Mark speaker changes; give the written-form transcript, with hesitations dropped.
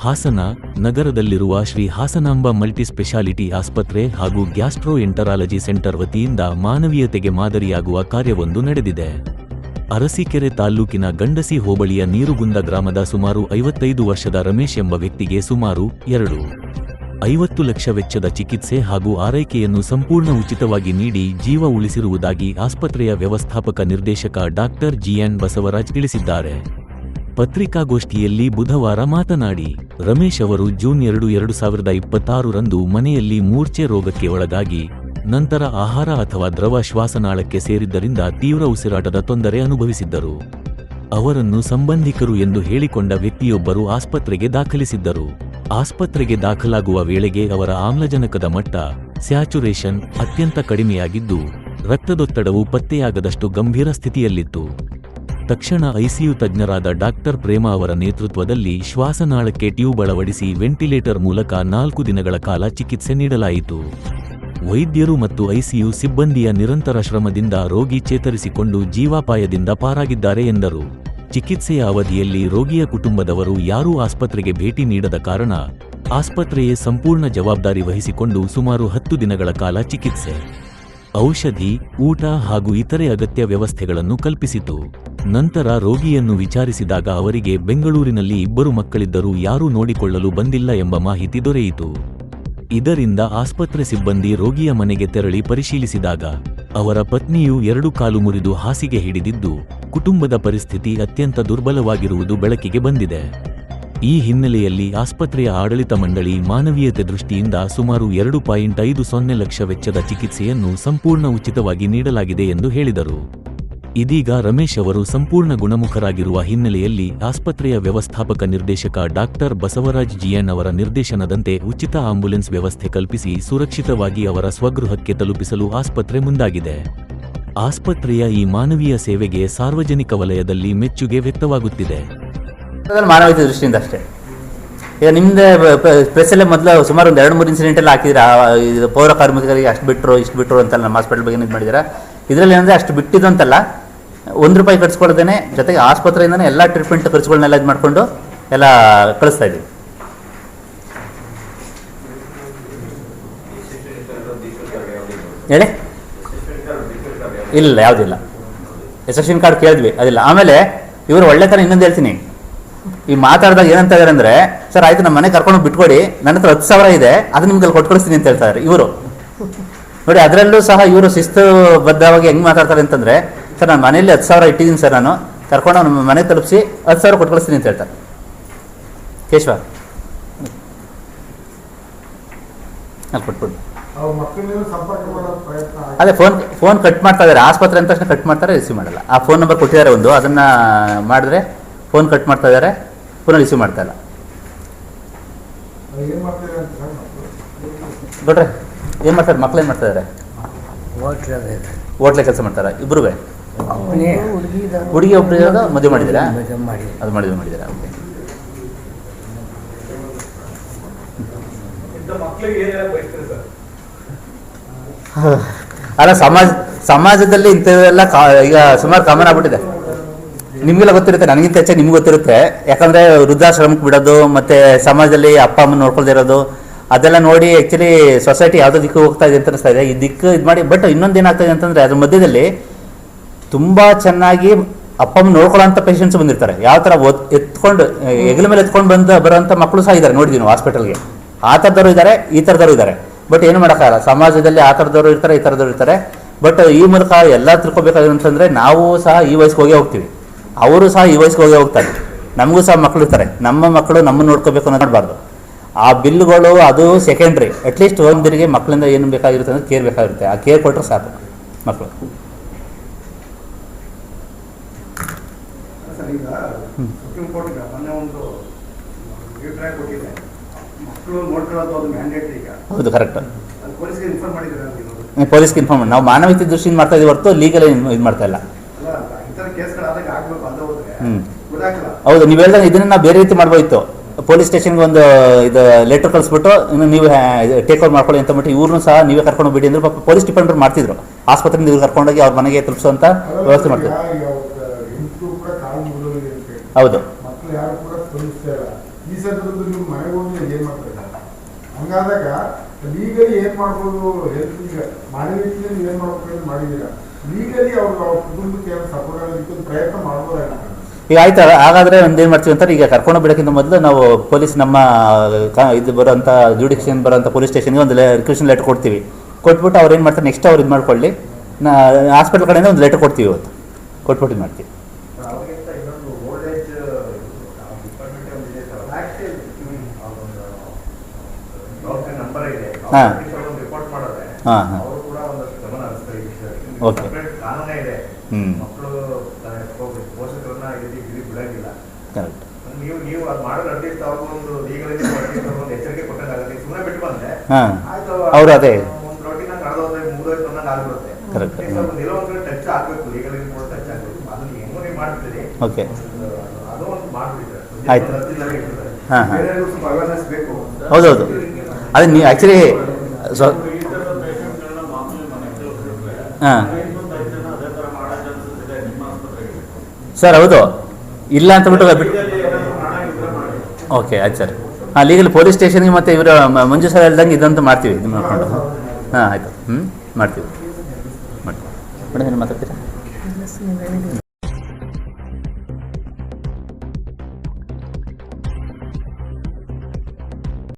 Speaker 1: ಹಾಸನ ನಗರದಲ್ಲಿರುವ ಶ್ರೀ ಹಾಸನಾಂಬ ಮಲ್ಟಿಸ್ಪೆಷಾಲಿಟಿ ಆಸ್ಪತ್ರೆ ಹಾಗೂ ಗ್ಯಾಸ್ಟ್ರೋ ಎಂಟರಾಲಜಿ ಸೆಂಟರ್ ವತಿಯಿಂದ ಮಾನವೀಯತೆಗೆ ಮಾದರಿಯಾಗುವ ಕಾರ್ಯವೊಂದು ನಡೆದಿದೆ. ಅರಸೀಕೆರೆ ತಾಲ್ಲೂಕಿನ ಗಂಡಸಿ ಹೋಬಳಿಯ ನೀರುಗುಂದ ಗ್ರಾಮದ ಸುಮಾರು 55 ವರ್ಷದ ರಮೇಶ್ ಎಂಬ ವ್ಯಕ್ತಿಗೆ ಸುಮಾರು 2.50 ಲಕ್ಷ ವೆಚ್ಚದ ಚಿಕಿತ್ಸೆ ಹಾಗೂ ಆರೈಕೆಯನ್ನು ಸಂಪೂರ್ಣ ಉಚಿತವಾಗಿ ನೀಡಿ ಜೀವ ಉಳಿಸಿರುವುದಾಗಿ ಆಸ್ಪತ್ರೆಯ ವ್ಯವಸ್ಥಾಪಕ ನಿರ್ದೇಶಕ ಡಾಕ್ಟರ್ ಜಿಎನ್ ಬಸವರಾಜ್ ತಿಳಿಸಿದ್ದಾರೆ. ಪತ್ರಿಕಾಗೋಷ್ಠಿಯಲ್ಲಿ ಬುಧವಾರ ಮಾತನಾಡಿ, ರಮೇಶ್ ಅವರು ಜೂನ್ 2, 2026 ರಂದು ಮನೆಯಲ್ಲಿ ಮೂರ್ಛೆ ರೋಗಕ್ಕೆ ಒಳಗಾಗಿ ನಂತರ ಆಹಾರ ಅಥವಾ ದ್ರವ ಶ್ವಾಸನಾಳಕ್ಕೆ ಸೇರಿದ್ದರಿಂದ ತೀವ್ರ ಉಸಿರಾಟದ ತೊಂದರೆ ಅನುಭವಿಸಿದ್ದರು. ಅವರನ್ನು ಸಂಬಂಧಿಕರು ಎಂದು ಹೇಳಿಕೊಂಡ ವ್ಯಕ್ತಿಯೊಬ್ಬರು ಆಸ್ಪತ್ರೆಗೆ ದಾಖಲಿಸಿದ್ದರು. ಆಸ್ಪತ್ರೆಗೆ ದಾಖಲಾಗುವ ವೇಳೆಗೆ ಅವರ ಆಮ್ಲಜನಕದ ಮಟ್ಟ ಸ್ಯಾಚುರೇಷನ್ ಅತ್ಯಂತ ಕಡಿಮೆಯಾಗಿದ್ದು, ರಕ್ತದೊತ್ತಡವು ಪತ್ತೆಯಾಗದಷ್ಟು ಗಂಭೀರ ಸ್ಥಿತಿಯಲ್ಲಿತ್ತು. ತಕ್ಷಣ ಐಸಿಯು ತಜ್ಞರಾದ ಡಾಕ್ಟರ್ ಪ್ರೇಮ ಅವರ ನೇತೃತ್ವದಲ್ಲಿ ಶ್ವಾಸನಾಳಕ್ಕೆ ಟ್ಯೂಬ್ ಅಳವಡಿಸಿ ವೆಂಟಿಲೇಟರ್ ಮೂಲಕ 4 ದಿನಗಳ ಕಾಲ ಚಿಕಿತ್ಸೆ ನೀಡಲಾಯಿತು. ವೈದ್ಯರು ಮತ್ತು ಐಸಿಯು ಸಿಬ್ಬಂದಿಯ ನಿರಂತರ ಶ್ರಮದಿಂದ ರೋಗಿ ಚೇತರಿಸಿಕೊಂಡು ಜೀವಾಪಾಯದಿಂದ ಪಾರಾಗಿದ್ದಾರೆ ಎಂದರು. ಚಿಕಿತ್ಸೆಯ ಅವಧಿಯಲ್ಲಿ ರೋಗಿಯ ಕುಟುಂಬದವರು ಯಾರೂ ಆಸ್ಪತ್ರೆಗೆ ಭೇಟಿ ನೀಡದ ಕಾರಣ ಆಸ್ಪತ್ರೆಯೇ ಸಂಪೂರ್ಣ ಜವಾಬ್ದಾರಿ ವಹಿಸಿಕೊಂಡು ಸುಮಾರು 10 ದಿನಗಳ ಕಾಲ ಚಿಕಿತ್ಸೆ, ಔಷಧಿ, ಊಟ ಹಾಗೂ ಇತರೆ ಅಗತ್ಯ ವ್ಯವಸ್ಥೆಗಳನ್ನು ಕಲ್ಪಿಸಿತು. ನಂತರ ರೋಗಿಯನ್ನು ವಿಚಾರಿಸಿದಾಗ ಅವರಿಗೆ ಬೆಂಗಳೂರಿನಲ್ಲಿ 2 ಮಕ್ಕಳಿದ್ದರೂ ಯಾರೂ ನೋಡಿಕೊಳ್ಳಲು ಬಂದಿಲ್ಲ ಎಂಬ ಮಾಹಿತಿ ದೊರೆಯಿತು. ಇದರಿಂದ ಆಸ್ಪತ್ರೆ ಸಿಬ್ಬಂದಿ ರೋಗಿಯ ಮನೆಗೆ ತೆರಳಿ ಪರಿಶೀಲಿಸಿದಾಗ ಅವರ ಪತ್ನಿಯು 2 ಕಾಲು ಮುರಿದು ಹಾಸಿಗೆ ಹಿಡಿದಿದ್ದು, ಕುಟುಂಬದ ಪರಿಸ್ಥಿತಿ ಅತ್ಯಂತ ದುರ್ಬಲವಾಗಿರುವುದು ಬೆಳಕಿಗೆ ಬಂದಿದೆ. ಈ ಹಿನ್ನೆಲೆಯಲ್ಲಿ ಆಸ್ಪತ್ರೆಯ ಆಡಳಿತ ಮಂಡಳಿ ಮಾನವೀಯತೆ ದೃಷ್ಟಿಯಿಂದ ಸುಮಾರು 2.50 ಲಕ್ಷ ವೆಚ್ಚದ ಚಿಕಿತ್ಸೆಯನ್ನು ಸಂಪೂರ್ಣ ಉಚಿತವಾಗಿ ನೀಡಲಾಗಿದೆ ಎಂದು ಹೇಳಿದರು. ಇದೀಗ ರಮೇಶ್ ಅವರು ಸಂಪೂರ್ಣ ಗುಣಮುಖರಾಗಿರುವ ಹಿನ್ನೆಲೆಯಲ್ಲಿ ಆಸ್ಪತ್ರೆಯ ವ್ಯವಸ್ಥಾಪಕ ನಿರ್ದೇಶಕ ಡಾಕ್ಟರ್ ಬಸವರಾಜ್ ಜಿಎನ್ ಅವರ ನಿರ್ದೇಶನದಂತೆ ಉಚಿತ ಆಂಬ್ಯುಲೆನ್ಸ್ ವ್ಯವಸ್ಥೆ ಕಲ್ಪಿಸಿ ಸುರಕ್ಷಿತವಾಗಿ ಅವರ ಸ್ವಗೃಹಕ್ಕೆ ತಲುಪಿಸಲು ಆಸ್ಪತ್ರೆ ಮುಂದಾಗಿದೆ. ಆಸ್ಪತ್ರೆಯ ಈ ಮಾನವೀಯ ಸೇವೆಗೆ ಸಾರ್ವಜನಿಕ ವಲಯದಲ್ಲಿ ಮೆಚ್ಚುಗೆ ವ್ಯಕ್ತವಾಗುತ್ತಿದೆ.
Speaker 2: ಮಾನವೀಯತೆ ದೃಷ್ಟಿಯಿಂದ ಅಷ್ಟೇ. ಈಗ ನಿಮ್ಮದೇ ಪ್ರೆಸ್ಸಲ್ಲೇ ಮೊದಲು ಸುಮಾರು 2-3 ಇನ್ಸಿಡೆಂಟ್ ಎಲ್ಲ ಹಾಕಿದ್ದೀರಾ. ಇದು ಪೌರ ಕಾರ್ಮಿಕರಿಗೆ ಅಷ್ಟು ಬಿಟ್ಟರು ಇಷ್ಟು ಬಿಟ್ಟರು ಅಂತೆಲ್ಲ ನಮ್ಮ ಹಾಸ್ಪಿಟಲ್ ಬಗ್ಗೆ ಇದು ಮಾಡಿದ್ದೀರಾ. ಇದರಲ್ಲಿ ಏನಂದರೆ ಅಷ್ಟು ಬಿಟ್ಟಿದ್ದು ಅಂತಲ್ಲ, ₹1 ಖರ್ಚ್ಕೊಳ್ದೇನೆ ಜೊತೆಗೆ ಆಸ್ಪತ್ರೆಯಿಂದನೇ ಎಲ್ಲ ಟ್ರೀಟ್ಮೆಂಟ್ ಖರ್ಚುಗಳನ್ನೆಲ್ಲ ಇದು ಮಾಡಿಕೊಂಡು ಎಲ್ಲ ಕಳಿಸ್ತಾ ಇದ್ದೀವಿ. ಹೇಳಿ, ಇಲ್ಲ ಯಾವುದಿಲ್ಲ. ಎಸೆಷನ್ ಕಾರ್ಡ್ ಕೇಳಿದ್ವಿ, ಅದಿಲ್ಲ. ಆಮೇಲೆ ಇವರು ಒಳ್ಳೆತನ ಇನ್ನೊಂದು ಹೇಳ್ತೀನಿ, ಈ ಮಾತಾಡಿದಾಗ ಏನಂತ ಇದ್ದಾರೆ ಅಂದರೆ, ಸರ್ ಆಯಿತು ನಮ್ಮ ಮನೆ ಕರ್ಕೊಂಡು ಬಿಟ್ಕೊಡಿ, ನನ್ನ ಹತ್ರ 10,000 ಇದೆ, ಅದು ನಿಮ್ಗೆ ಕೊಟ್ಟು ಕಳಿಸ್ತೀನಿ ಅಂತ ಹೇಳ್ತಾರೆ ಇವರು. ನೋಡಿ, ಅದರಲ್ಲೂ ಸಹ ಇವರು ಶಿಸ್ತುಬದ್ಧವಾಗಿ ಹೆಂಗೆ ಮಾತಾಡ್ತಾರೆ ಅಂತಂದರೆ, ಸರ್ ನಾನು ಮನೆಯಲ್ಲಿ 10,000 ಇಟ್ಟಿದ್ದೀನಿ ಸರ್, ನಾನು ಕರ್ಕೊಂಡು ನಮ್ಮ ಮನೆ ತಲುಪಿಸಿ 10,000 ಕೊಟ್ಟು ಕಳಿಸ್ತೀನಿ ಅಂತ ಹೇಳ್ತಾರೆ. ಕೇಶವ ಅಲ್ಲಿ ಕೊಟ್ಬಿಟ್ಟು ಅದೇ ಫೋನ್ ಕಟ್ ಮಾಡ್ತಾ ಇದ್ದಾರೆ. ಆಸ್ಪತ್ರೆ ಅಂತ ತಕ್ಷಣ ಕಟ್ ಮಾಡ್ತಾರೆ, ರಿಸೀವ್ ಮಾಡಲ್ಲ. ಆ ಫೋನ್ ನಂಬರ್ ಕೊಟ್ಟಿದ್ದಾರೆ ಒಂದು, ಅದನ್ನು ಮಾಡಿದ್ರೆ ಫೋನ್ ಕಟ್ ಮಾಡ್ತಾ ಇದ್ದಾರೆ, ಪುನಃ ರಿಸೀವ್ ಮಾಡ್ತಾ ಇಲ್ಲ. ನೋಡ್ರೆ ಏನು ಮಾಡ್ತಾರೆ ಮಕ್ಳು, ಏನು ಮಾಡ್ತಾ ಇದ್ದಾರೆ? ಹೋಟ್ಲೆ ಕೆಲಸ ಮಾಡ್ತಾರೆ ಇಬ್ಬರೂ. ಹುಡುಗಿ ಒಬ್ಬರು ಇರೋದು ಮದುವೆ ಮಾಡಿದ್ದೀರಾ? ಅದು ಮಾಡಿದ್ದೀರಾ? ಓಕೆ. ಅಲ್ಲ, ಸಮಾಜದಲ್ಲಿ ಇಂಥವೆಲ್ಲ ಈಗ ಸುಮಾರು ಕಾಮನ್ ಆಗ್ಬಿಟ್ಟಿದೆ. ನಿಮಗೆಲ್ಲ ಗೊತ್ತಿರುತ್ತೆ, ನನಗಿಂತ ಹೆಚ್ಚಾಗಿ ನಿಮ್ಗೆ ಗೊತ್ತಿರುತ್ತೆ. ಯಾಕಂದರೆ ವೃದ್ಧಾಶ್ರಮಕ್ಕೆ ಬಿಡೋದು, ಮತ್ತು ಸಮಾಜದಲ್ಲಿ ಅಪ್ಪ ಅಮ್ಮನ ನೋಡ್ಕೊಳ್ದೇ ಇರೋದು, ಅದೆಲ್ಲ ನೋಡಿ ಆ್ಯಕ್ಚುಲಿ ಸೊಸೈಟಿ ಯಾವುದೋ ದಿಕ್ಕು ಹೋಗ್ತಾ ಇದೆ ಅಂತ ಅನಿಸ್ತಾ ಇದೆ. ಈ ದಿಕ್ಕು ಇದು ಮಾಡಿ. ಬಟ್ ಇನ್ನೊಂದು ಏನಾಗ್ತಾಯಿದೆ ಅಂತಂದರೆ, ಅದ್ರ ಮಧ್ಯದಲ್ಲಿ ತುಂಬ ಚೆನ್ನಾಗಿ ಅಪ್ಪ ಅಮ್ಮ ನೋಡ್ಕೊಳ್ಳೋಂಥ ಪೇಷಂಟ್ಸ್ ಬಂದಿರ್ತಾರೆ. ಯಾವ ಥರ ಎತ್ಕೊಂಡು ಹೆಗಲ ಮೇಲೆ ಎತ್ಕೊಂಡು ಬರೋಂಥ ಮಕ್ಕಳು ಸಹ ಇದ್ದಾರೆ, ನೋಡಿದ್ದೀವಿ ಹಾಸ್ಪಿಟಲ್ಗೆ. ಆ ಥರದವರು ಇದ್ದಾರೆ, ಈ ಥರದವರು ಇದ್ದಾರೆ. ಬಟ್ ಏನು ಮಾಡೋಕ್ಕಾಗಲ್ಲ, ಸಮಾಜದಲ್ಲಿ ಆ ಥರದವರು ಇರ್ತಾರೆ, ಈ ಥರದವರು ಇರ್ತಾರೆ. ಬಟ್ ಈ ಮೂಲಕ ಎಲ್ಲ ತಿಳ್ಕೊಬೇಕಾದಂತಂದರೆ, ನಾವು ಸಹ ಈ ವಯಸ್ಸಿಗೆ ಹೋಗೇ ಹೋಗ್ತೀವಿ, ಅವರು ಸಹ ಈ ವಯಸ್ಸಿಗೆ ಹೋಗೇ ಹೋಗ್ತಾರೆ. ನಮಗೂ ಸಹ ಮಕ್ಕಳು ಇರ್ತಾರೆ, ನಮ್ಮ ಮಕ್ಕಳು ನಮ್ಮನ್ನು ನೋಡ್ಕೋಬೇಕು ಅನ್ನೋದು ಮಾಡಬಾರ್ದು. ಆ ಬಿಲ್ಗಳು ಅದು ಸೆಕೆಂಡ್ರಿ. ಅಟ್ಲೀಸ್ಟ್ ಒಂದಿರಿಗೆ ಮಕ್ಕಳಿಂದ ಏನು ಬೇಕಾಗಿರುತ್ತೆ ಅಂದರೆ ಕೇರ್ ಬೇಕಾಗಿರುತ್ತೆ. ಆ ಕೇರ್ ಕೊಟ್ಟರೆ ಸಾಕು ಮಕ್ಕಳು. ಹೌದು, ಕರೆಕ್ಟ್. ಪೊಲೀಸ್ಗೆ ಇನ್ಫಾರ್ಮ್ ಮಾಡಿ, ನಾವು ಮಾನವೀಯತೆ ದೃಷ್ಟಿಯಿಂದ ಮಾಡ್ತಾ ಇದೀವಿ ಹೊರತು ಲೀಗಲ್ ಇದು ಮಾಡ್ತಾ ಇಲ್ಲ. ಹೌದು, ನೀವು ಹೇಳಿದಾಗ ಇದನ್ನ ನಾವು ಬೇರೆ ರೀತಿ ಮಾಡ್ಬೋದಿತ್ತು. ಪೊಲೀಸ್ ಸ್ಟೇಷನ್ಗೆ ಒಂದು ಇದು ಲೆಟರ್ ಕಳಿಸ್ಬಿಟ್ಟು ಇನ್ನು ನೀವು ಟೇಕ್ ಓವರ್ ಮಾಡ್ಕೊಳ್ಳಿ ಅಂತ ಬಿಟ್ಟು ಇವ್ರನ್ನೂ ಸಹ ನೀವೇ ಕರ್ಕೊಂಡು ಬಿಡಿ ಅಂದ್ರೆ ಪಾಪ ಪೊಲೀಸ್ ಡಿಪಾರ್ಟ್ಮೆಂಟ್ ಮಾಡ್ತಿದ್ರು. ಆಸ್ಪತ್ರೆಯಿಂದ ಇವ್ರು ಕರ್ಕೊಂಡೋಗಿ ಅವ್ರ ಮನೆಗೆ ತಲುಪಿಸುವಂಥ ವ್ಯವಸ್ಥೆ ಮಾಡ್ತಿದ್ರು. ಹೌದು,
Speaker 3: ಈ ಸಂದರ್ಭದಲ್ಲಿ ನೀವು ಮನೆಗೆ ಹೋಗಿ ಏನು ಮಾಡ್ತಾರೆ ಹಂಗಾದಾಗ ಲೀಗಲಿ ಏನು ಮಾಡ್ಬೋದು ಹೆಲ್ತ್ ಈಗ ಮಾನವೀಯತೆ ನೀವು ಏನು ಮಾಡ್ಬೇಕು ಮಾಡಿದ್ದೀರಾ ಲೀಗಲಿ ಅವ್ರ ಕುಟುಂಬಕ್ಕೆ ಏನು ಸಪೋರ್ಟ್ ಆಗೋದಕ್ಕೆ ಪ್ರಯತ್ನ ಮಾಡ್ಬೋದಾಗಿತ್ತು.
Speaker 2: ಈಗ ಆಯ್ತು, ಹಾಗಾದರೆ ಒಂದು ಏನು ಮಾಡ್ತೀವಿ ಅಂತಾರೆ, ಈಗ ಕರ್ಕೊಂಡು ಬಿಡೋಕ್ಕಿಂತ ಮೊದಲು ನಾವು ಪೊಲೀಸ್ ನಮ್ಮ ಇದು ಬರೋಂಥ ಜುಡಿಷನ್ ಬರೋಂಥ ಪೊಲೀಸ್ ಸ್ಟೇಷನ್ಗೆ ಒಂದು ರಿಕ್ವೆಷನ್ ಲೆಟರ್ ಕೊಡ್ತೀವಿ. ಕೊಟ್ಬಿಟ್ಟು ಅವ್ರು ಏನು ಮಾಡ್ತಾರೆ, ನೆಕ್ಸ್ಟ್ ಅವ್ರು ಇದು ಮಾಡ್ಕೊಳ್ಳಿ, ಹಾಸ್ಪಿಟಲ್ ಕಡೆಯಿಂದ ಒಂದು ಲೆಟರ್ ಕೊಡ್ತೀವಿ, ಇವತ್ತು ಕೊಟ್ಬಿಟ್ಟು ಇದು ಮಾಡ್ತೀವಿ. ಹಾಂ ಹಾಂ ಹಾಂ ಓಕೆ ಕರೆಕ್ಟ್. ಹಾಂ ಅವರು ಅದೇ ಕರೆಕ್ಟ್ ಓಕೆ ಆಯ್ತು. ಹಾಂ ಹಾಂ ಹೌದೌದು, ಅದೇ ನೀವು ಆ್ಯಕ್ಚುಲಿ ಹಾಂ ಸರ್ ಹೌದು, ಇಲ್ಲ ಅಂತ ಬಿಟ್ಟು ಓಕೆ ಆಯ್ತು ಸರ್. ಹಾಂ ಲೀಗಲ್ ಪೊಲೀಸ್ ಸ್ಟೇಷನ್ಗೆ ಮತ್ತು ಇವರು ಮಂಜು ಸರ್ ಹೇಳ್ದಂಗೆ ಇದಂತೂ ಮಾಡ್ತೀವಿ, ಇದು ಮಾಡ್ಕೊಂಡು. ಹಾಂ ಆಯಿತು, ಮಾಡ್ತೀವಿ ಮೇಡಮ್ ಏನು ಮಾತಾಡ್ತೀರಾ?